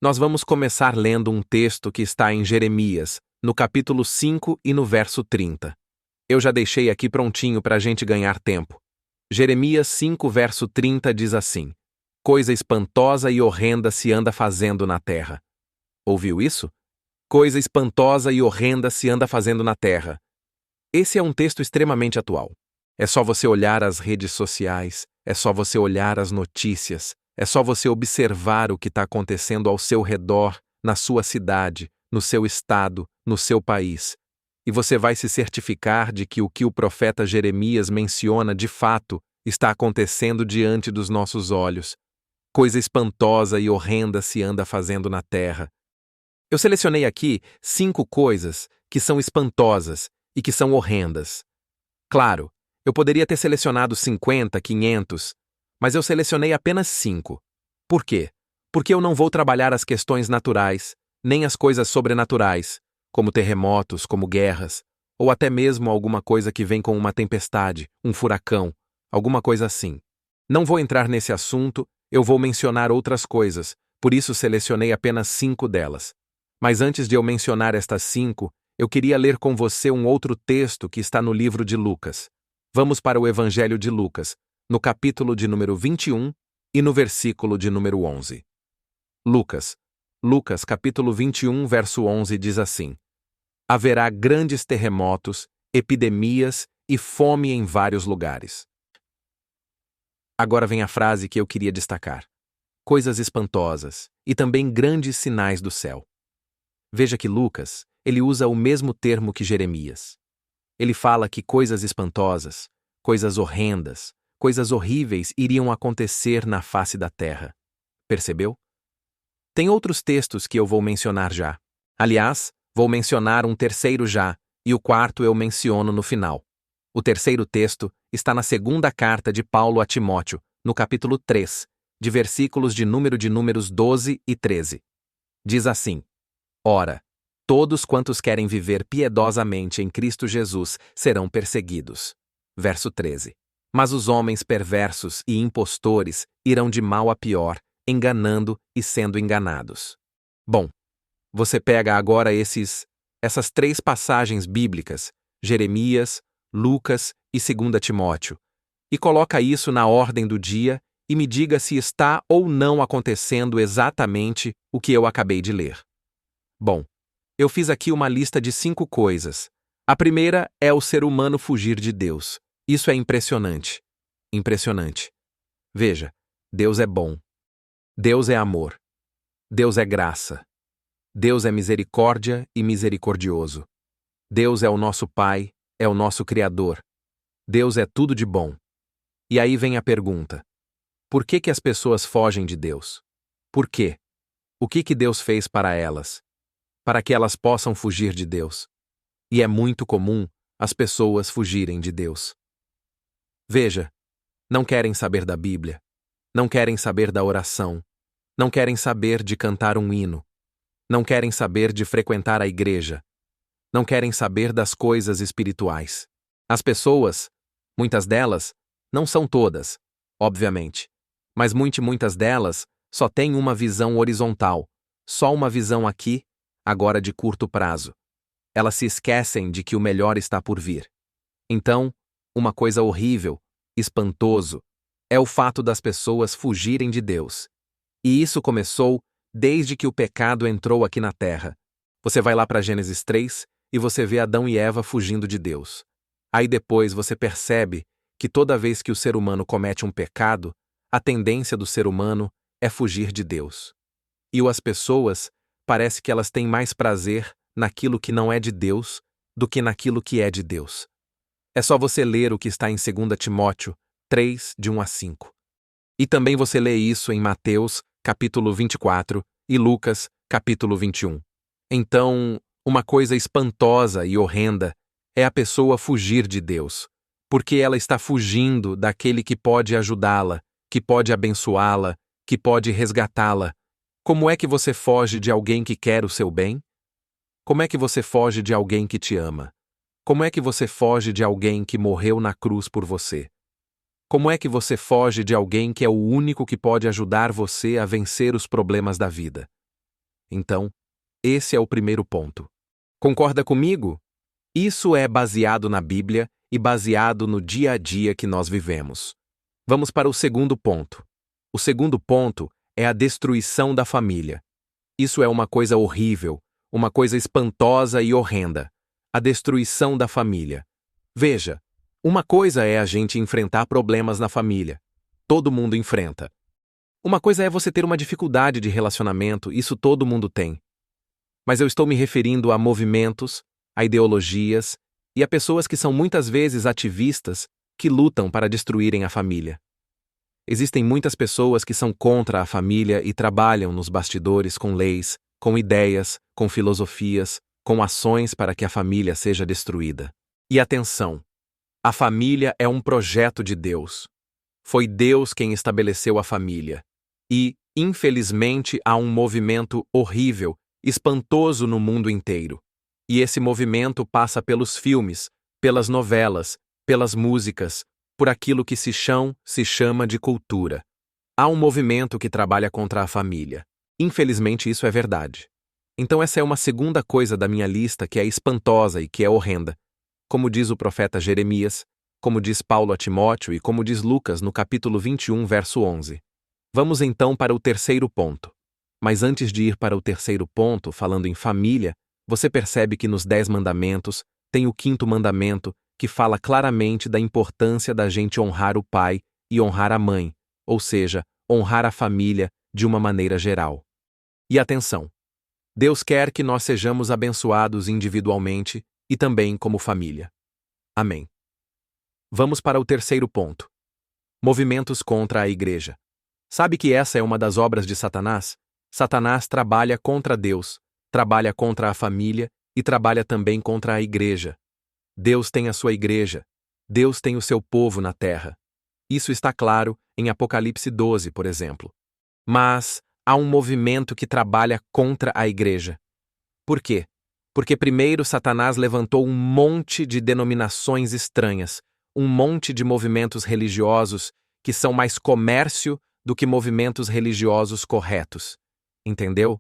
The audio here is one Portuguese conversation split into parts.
Nós vamos começar lendo um texto que está em Jeremias, no capítulo 5 e no verso 30. Eu já deixei aqui prontinho para a gente ganhar tempo. Jeremias 5, verso 30 diz assim: Coisa espantosa e horrenda se anda fazendo na terra. Ouviu isso? Coisa espantosa e horrenda se anda fazendo na terra. Esse é um texto extremamente atual. É só você olhar as redes sociais, é só você olhar as notícias, é só você observar o que está acontecendo ao seu redor, na sua cidade, no seu estado, no seu país. E você vai se certificar de que o profeta Jeremias menciona de fato está acontecendo diante dos nossos olhos. Coisa espantosa e horrenda se anda fazendo na terra. Eu selecionei aqui 5 coisas que são espantosas e que são horrendas. Claro, eu poderia ter selecionado 50, 500, mas eu selecionei apenas 5. Por quê? Porque eu não vou trabalhar as questões naturais, nem as coisas sobrenaturais, como terremotos, como guerras, ou até mesmo alguma coisa que vem com uma tempestade, um furacão, alguma coisa assim. Não vou entrar nesse assunto, eu vou mencionar outras coisas, por isso selecionei apenas 5 delas. Mas antes de eu mencionar estas 5, eu queria ler com você um outro texto que está no livro de Lucas. Vamos para o Evangelho de Lucas, no capítulo de número 21 e no versículo de número 11. Lucas, capítulo 21, verso 11 diz assim: Haverá grandes terremotos, epidemias e fome em vários lugares. Agora vem a frase que eu queria destacar: coisas espantosas e também grandes sinais do céu. Veja que Lucas, ele usa o mesmo termo que Jeremias. Ele fala que coisas espantosas, coisas horrendas, coisas horríveis iriam acontecer na face da terra. Percebeu? Tem outros textos que eu vou mencionar já. Aliás, vou mencionar um terceiro já, e o quarto eu menciono no final. O terceiro texto está na segunda carta de Paulo a Timóteo, no capítulo 3, de versículos de números 12 e 13. Diz assim: Ora, todos quantos querem viver piedosamente em Cristo Jesus serão perseguidos. Verso 13. Mas os homens perversos e impostores irão de mal a pior, enganando e sendo enganados. Bom, você pega agora essas 3 passagens bíblicas, Jeremias, Lucas e 2 Timóteo, e coloca isso na ordem do dia e me diga se está ou não acontecendo exatamente o que eu acabei de ler. Bom, eu fiz aqui uma lista de 5 coisas. A primeira é o ser humano fugir de Deus. Isso é impressionante. Impressionante. Veja, Deus é bom. Deus é amor. Deus é graça. Deus é misericórdia e misericordioso. Deus é o nosso Pai, é o nosso Criador. Deus é tudo de bom. E aí vem a pergunta: por que as pessoas fogem de Deus? Por quê? O que Deus fez para elas? Para que elas possam fugir de Deus. E é muito comum as pessoas fugirem de Deus. Veja, não querem saber da Bíblia, não querem saber da oração, não querem saber de cantar um hino, não querem saber de frequentar a igreja, não querem saber das coisas espirituais. As pessoas, muitas delas, não são todas, obviamente, mas muitas delas só têm uma visão horizontal, só uma visão aqui, agora de curto prazo. Elas se esquecem de que o melhor está por vir. Então, uma coisa horrível, espantoso, é o fato das pessoas fugirem de Deus. E isso começou desde que o pecado entrou aqui na Terra. Você vai lá para Gênesis 3 e você vê Adão e Eva fugindo de Deus. Aí depois você percebe que toda vez que o ser humano comete um pecado, a tendência do ser humano é fugir de Deus. E as pessoas, parece que elas têm mais prazer naquilo que não é de Deus do que naquilo que é de Deus. É só você ler o que está em 2 Timóteo 3, de 1 a 5. E também você lê isso em Mateus, capítulo 24, e Lucas, capítulo 21. Então, uma coisa espantosa e horrenda é a pessoa fugir de Deus, porque ela está fugindo daquele que pode ajudá-la, que pode abençoá-la, que pode resgatá-la. Como é que você foge de alguém que quer o seu bem? Como é que você foge de alguém que te ama? Como é que você foge de alguém que morreu na cruz por você? Como é que você foge de alguém que é o único que pode ajudar você a vencer os problemas da vida? Então, esse é o primeiro ponto. Concorda comigo? Isso é baseado na Bíblia e baseado no dia a dia que nós vivemos. Vamos para o segundo ponto. O segundo ponto é a destruição da família. Isso é uma coisa horrível, uma coisa espantosa e horrenda. A destruição da família. Veja, uma coisa é a gente enfrentar problemas na família. Todo mundo enfrenta. Uma coisa é você ter uma dificuldade de relacionamento, isso todo mundo tem. Mas eu estou me referindo a movimentos, a ideologias e a pessoas que são muitas vezes ativistas que lutam para destruírem a família. Existem muitas pessoas que são contra a família e trabalham nos bastidores com leis, com ideias, com filosofias, com ações para que a família seja destruída. E atenção! A família é um projeto de Deus. Foi Deus quem estabeleceu a família. E, infelizmente, há um movimento horrível, espantoso no mundo inteiro. E esse movimento passa pelos filmes, pelas novelas, pelas músicas, por aquilo que se chama de cultura. Há um movimento que trabalha contra a família. Infelizmente, isso é verdade. Então essa é uma segunda coisa da minha lista que é espantosa e que é horrenda. Como diz o profeta Jeremias, como diz Paulo a Timóteo e como diz Lucas no capítulo 21, verso 11. Vamos então para o terceiro ponto. Mas antes de ir para o terceiro ponto, falando em família, você percebe que nos 10 mandamentos tem o 5º mandamento, que fala claramente da importância da gente honrar o pai e honrar a mãe, ou seja, honrar a família de uma maneira geral. E atenção! Deus quer que nós sejamos abençoados individualmente e também como família. Amém. Vamos para o terceiro ponto. Movimentos contra a igreja. Sabe que essa é uma das obras de Satanás? Satanás trabalha contra Deus, trabalha contra a família e trabalha também contra a igreja. Deus tem a sua igreja. Deus tem o seu povo na terra. Isso está claro em Apocalipse 12, por exemplo. Mas há um movimento que trabalha contra a igreja. Por quê? Porque primeiro Satanás levantou um monte de denominações estranhas, um monte de movimentos religiosos que são mais comércio do que movimentos religiosos corretos. Entendeu?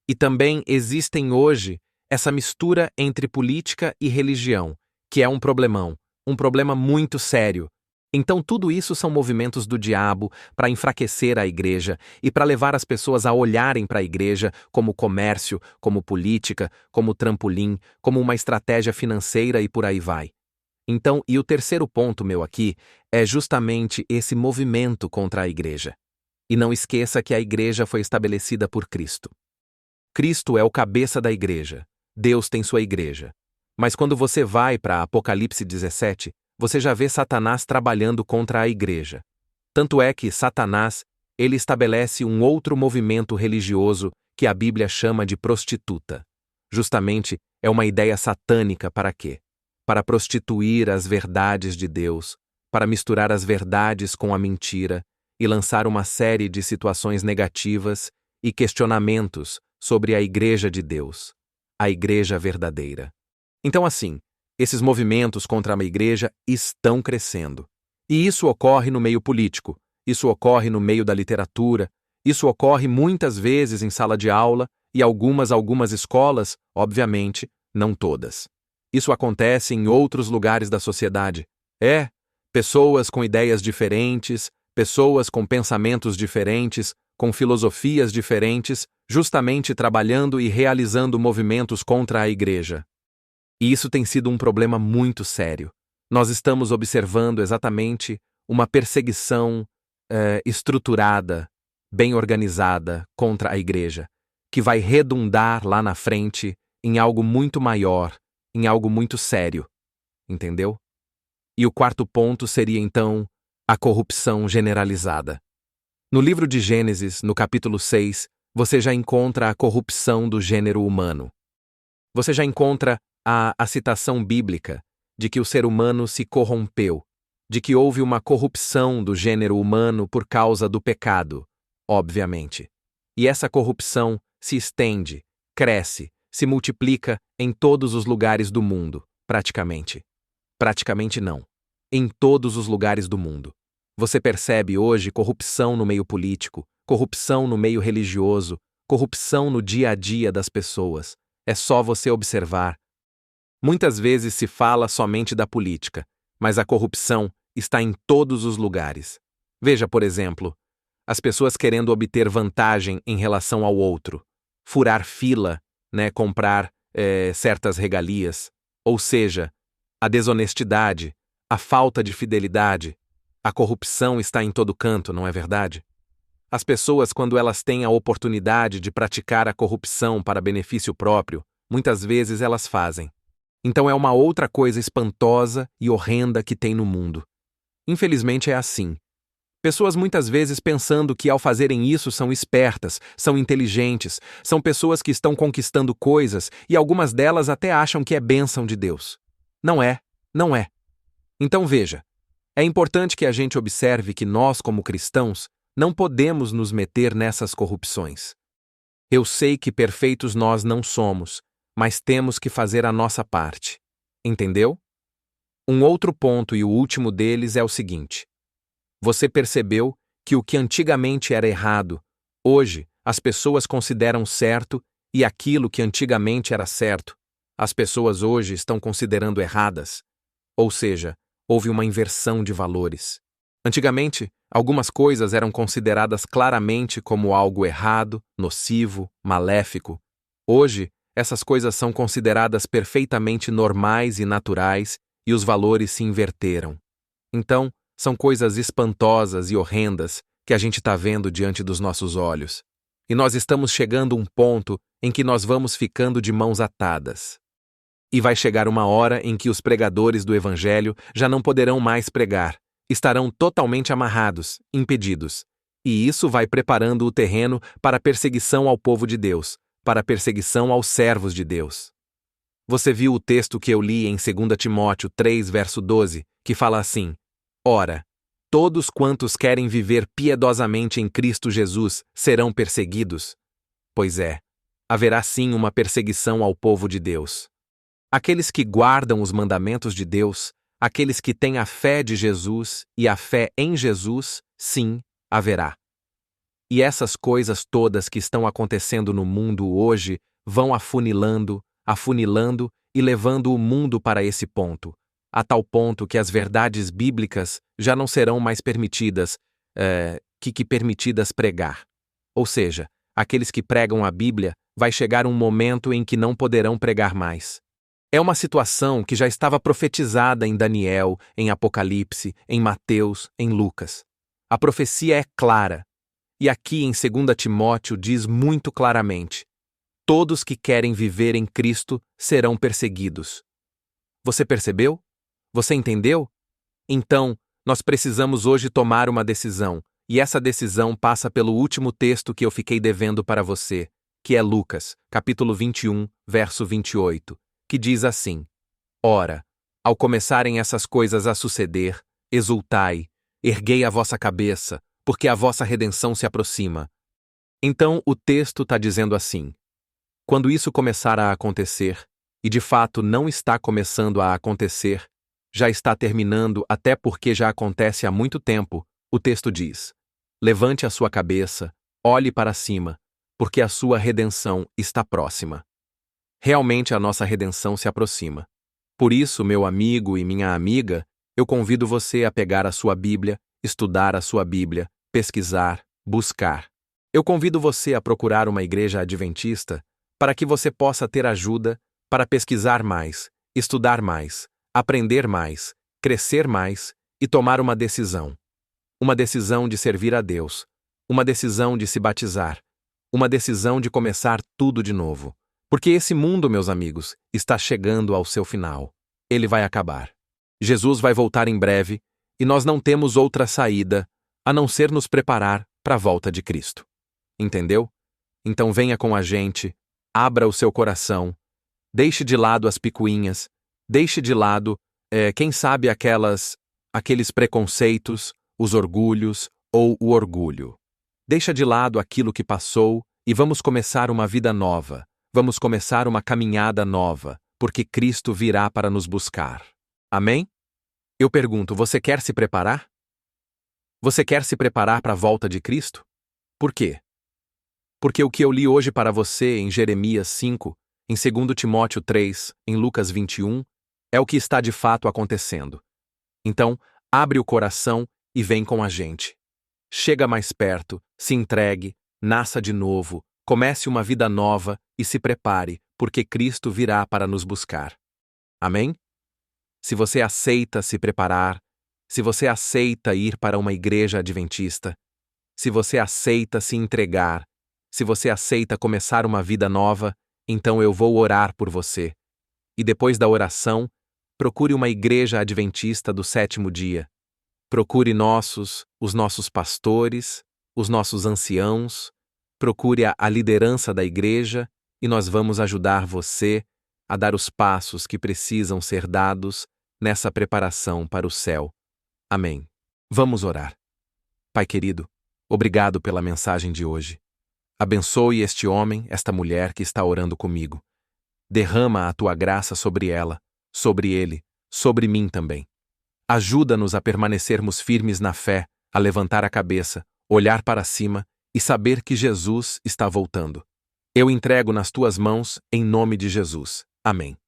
E também existem hoje essa mistura entre política e religião, que é um problemão, um problema muito sério. Então tudo isso são movimentos do diabo para enfraquecer a igreja e para levar as pessoas a olharem para a igreja como comércio, como política, como trampolim, como uma estratégia financeira e por aí vai. Então, e o terceiro ponto meu aqui é justamente esse movimento contra a igreja. E não esqueça que a igreja foi estabelecida por Cristo. Cristo é o cabeça da igreja. Deus tem sua igreja. Mas quando você vai para Apocalipse 17, você já vê Satanás trabalhando contra a igreja. Tanto é que Satanás, ele estabelece um outro movimento religioso que a Bíblia chama de prostituta. Justamente, é uma ideia satânica para quê? Para prostituir as verdades de Deus, para misturar as verdades com a mentira e lançar uma série de situações negativas e questionamentos sobre a igreja de Deus, a igreja verdadeira. Então assim, esses movimentos contra a igreja estão crescendo. E isso ocorre no meio político, isso ocorre no meio da literatura, isso ocorre muitas vezes em sala de aula e algumas escolas, obviamente, não todas. Isso acontece em outros lugares da sociedade. Pessoas com ideias diferentes, pessoas com pensamentos diferentes, com filosofias diferentes, justamente trabalhando e realizando movimentos contra a igreja. E isso tem sido um problema muito sério. Nós estamos observando exatamente uma perseguição estruturada, bem organizada contra a igreja, que vai redundar lá na frente em algo muito maior, em algo muito sério. Entendeu? E o quarto ponto seria, então, a corrupção generalizada. No livro de Gênesis, no capítulo 6, você já encontra a corrupção do gênero humano. Você já encontra a citação bíblica de que o ser humano se corrompeu, de que houve uma corrupção do gênero humano por causa do pecado, obviamente. E essa corrupção se estende, cresce, se multiplica em todos os lugares do mundo, praticamente. Praticamente não. Em todos os lugares do mundo. Você percebe hoje corrupção no meio político, corrupção no meio religioso, corrupção no dia a dia das pessoas. É só você observar. Muitas vezes se fala somente da política, mas a corrupção está em todos os lugares. Veja, por exemplo, as pessoas querendo obter vantagem em relação ao outro, furar fila, comprar certas regalias, ou seja, a desonestidade, a falta de fidelidade, a corrupção está em todo canto, não é verdade? As pessoas, quando elas têm a oportunidade de praticar a corrupção para benefício próprio, muitas vezes elas fazem. Então é uma outra coisa espantosa e horrenda que tem no mundo. Infelizmente é assim. Pessoas muitas vezes pensando que ao fazerem isso são espertas, são inteligentes, são pessoas que estão conquistando coisas e algumas delas até acham que é bênção de Deus. Não é, não é. Então veja, é importante que a gente observe que nós, como cristãos, não podemos nos meter nessas corrupções. Eu sei que perfeitos nós não somos, mas temos que fazer a nossa parte. Entendeu? Um outro ponto e o último deles é o seguinte. Você percebeu que o que antigamente era errado, hoje as pessoas consideram certo e aquilo que antigamente era certo, as pessoas hoje estão considerando erradas? Ou seja, houve uma inversão de valores. Antigamente, algumas coisas eram consideradas claramente como algo errado, nocivo, maléfico. Hoje, essas coisas são consideradas perfeitamente normais e naturais e os valores se inverteram. Então, são coisas espantosas e horrendas que a gente está vendo diante dos nossos olhos. E nós estamos chegando a um ponto em que nós vamos ficando de mãos atadas. E vai chegar uma hora em que os pregadores do Evangelho já não poderão mais pregar, estarão totalmente amarrados, impedidos. E isso vai preparando o terreno para a perseguição ao povo de Deus, para a perseguição aos servos de Deus. Você viu o texto que eu li em 2 Timóteo 3, verso 12, que fala assim: Ora, todos quantos querem viver piedosamente em Cristo Jesus serão perseguidos? Pois é, haverá sim uma perseguição ao povo de Deus. Aqueles que guardam os mandamentos de Deus, aqueles que têm a fé de Jesus e a fé em Jesus, sim, haverá. E essas coisas todas que estão acontecendo no mundo hoje vão afunilando e levando o mundo para esse ponto, a tal ponto que as verdades bíblicas já não serão mais permitidas, permitidas pregar. Ou seja, aqueles que pregam a Bíblia, vai chegar um momento em que não poderão pregar mais. É uma situação que já estava profetizada em Daniel, em Apocalipse, em Mateus, em Lucas. A profecia é clara. E aqui em 2 Timóteo diz muito claramente: todos que querem viver em Cristo serão perseguidos. Você percebeu? Você entendeu? Então, nós precisamos hoje tomar uma decisão, e essa decisão passa pelo último texto que eu fiquei devendo para você, que é Lucas, capítulo 21, verso 28, que diz assim: Ora, ao começarem essas coisas a suceder, exultai, erguei a vossa cabeça, porque a vossa redenção se aproxima. Então, o texto está dizendo assim: quando isso começar a acontecer, e de fato não está começando a acontecer, já está terminando até porque já acontece há muito tempo, o texto diz: levante a sua cabeça, olhe para cima, porque a sua redenção está próxima. Realmente a nossa redenção se aproxima. Por isso, meu amigo e minha amiga, eu convido você a pegar a sua Bíblia, estudar a sua Bíblia, pesquisar, buscar. Eu convido você a procurar uma igreja adventista para que você possa ter ajuda para pesquisar mais, estudar mais, aprender mais, crescer mais e tomar uma decisão. Uma decisão de servir a Deus, uma decisão de se batizar, uma decisão de começar tudo de novo. Porque esse mundo, meus amigos, está chegando ao seu final. Ele vai acabar. Jesus vai voltar em breve e nós não temos outra saída a não ser nos preparar para a volta de Cristo. Entendeu? Então venha com a gente, abra o seu coração, deixe de lado as picuinhas, deixe de lado, quem sabe aqueles preconceitos, os orgulhos ou o orgulho. Deixa de lado aquilo que passou e vamos começar uma vida nova, vamos começar uma caminhada nova, porque Cristo virá para nos buscar. Amém? Eu pergunto, você quer se preparar? Você quer se preparar para a volta de Cristo? Por quê? Porque o que eu li hoje para você em Jeremias 5, em 2 Timóteo 3, em Lucas 21, é o que está de fato acontecendo. Então, abre o coração e vem com a gente. Chega mais perto, se entregue, nasça de novo, comece uma vida nova e se prepare, porque Cristo virá para nos buscar. Amém? Se você aceita se preparar, se você aceita ir para uma igreja adventista, se você aceita se entregar, se você aceita começar uma vida nova, então eu vou orar por você. E depois da oração, procure uma igreja adventista do 7º dia. Procure os nossos pastores, os nossos anciãos, procure a liderança da igreja e nós vamos ajudar você a dar os passos que precisam ser dados nessa preparação para o céu. Amém. Vamos orar. Pai querido, obrigado pela mensagem de hoje. Abençoe este homem, esta mulher que está orando comigo. Derrama a tua graça sobre ela, sobre ele, sobre mim também. Ajuda-nos a permanecermos firmes na fé, a levantar a cabeça, olhar para cima e saber que Jesus está voltando. Eu entrego nas tuas mãos, em nome de Jesus. Amém.